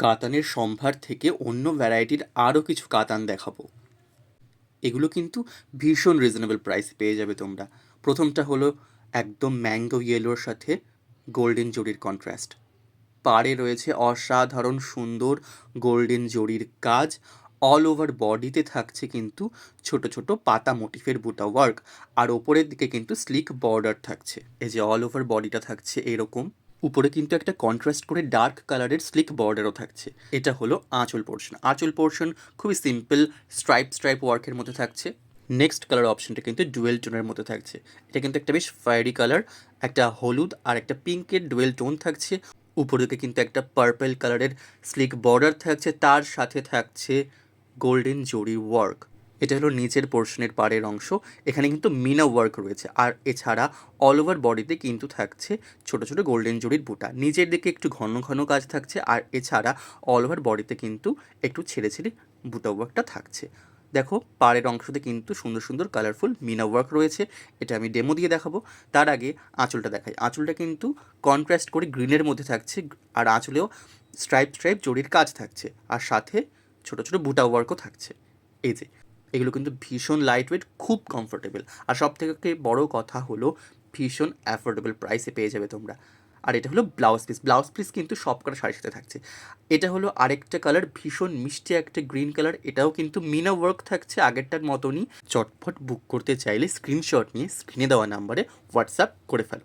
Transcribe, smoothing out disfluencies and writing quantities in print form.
কাতানের সম্ভার থেকে অন্য ভ্যারাইটির আরও কিছু কাতান দেখাবো। এগুলো কিন্তু ভীষণ রিজনেবল প্রাইসে পেয়ে যাবে তোমরা। প্রথমটা হলো একদম ম্যাঙ্গো ইয়েলোর সাথে গোল্ডেন জরির কন্ট্রাস্ট। পাড়ে রয়েছে অসাধারণ সুন্দর গোল্ডেন জরির কাজ। অল ওভার বডিতে থাকছে কিন্তু ছোট ছোট পাতা মোটিফের বুটা ওয়ার্ক, আর ওপরের দিকে কিন্তু স্লিক বর্ডার থাকছে। এই যে অল ওভার বডিটা থাকছে এরকম, উপরে কিন্তু একটা কন্ট্রাস্ট করে ডার্ক কালারের স্লিক বর্ডারও থাকছে। এটা হলো আঁচল পোর্শন। আঁচল পোর্শন খুবই সিম্পল স্ট্রাইপ স্ট্রাইপ ওয়ার্কের মধ্যে থাকছে। নেক্সট কালার অপশনটা কিন্তু ডুয়েল টোনের মধ্যে থাকছে। এটা কিন্তু একটা বেশ ফায়ারি কালার, একটা হলুদ আর একটা পিঙ্কের ডুয়েল টোন থাকছে। উপরে কিন্তু একটা পার্পল কালারের স্লিক বর্ডার থাকছে, তার সাথে থাকছে গোল্ডেন জরি ওয়ার্ক। এটা হলো নিচের পোর্শনের পাড়ের অংশ। এখানে কিন্তু মিনা ওয়ার্ক রয়েছে, আর এছাড়া অল ওভার বডিতে কিন্তু থাকছে ছোট ছোট গোল্ডেন জরির বুটা। নিচের দিকে একটু ঘন ঘন কাজ থাকছে, আর এছাড়া অল ওভার বডিতে কিন্তু একটু ছেড়ে ছেড়ে বুটা ওয়ার্কটা থাকছে। দেখো পাড়ের অংশতে কিন্তু সুন্দর সুন্দর কালারফুল মিনা ওয়ার্ক রয়েছে। এটা আমি ডেমো দিয়ে দেখাবো। তার আগে আঁচলটা দেখাই। আঁচলটা কিন্তু কন্ট্রাস্ট করে গ্রিনের মধ্যে থাকছে, আর আঁচলেও স্ট্রাইপ স্ট্রাইপ জরির কাজ থাকছে, আর সাথে ছোট ছোট বুটা ওয়ার্কও থাকছে। এই যে এগুলো কিন্তু ভীষণ লাইট ওয়েট, খুব কমফোর্টেবল, আর সব থেকে বড় কথা হলো ভীষণ অ্যাফোর্ডেবল প্রাইসে পেয়ে যাবে তোমরা। আর এটা হলো ব্লাউজ পিস। ব্লাউজ পিস কিন্তু সব কটা শাড়ির সাথে থাকছে। এটা হলো আরেকটা কালার, ভীষণ মিষ্টি একটা গ্রিন কালার। এটাও কিন্তু মিনা ওয়ার্ক থাকছে আগেরটার মতনই। চটফট বুক করতে চাইলে স্ক্রিনশট নিয়ে স্ক্রিনে দেওয়া নাম্বারে হোয়াটসঅ্যাপ করে ফেলো।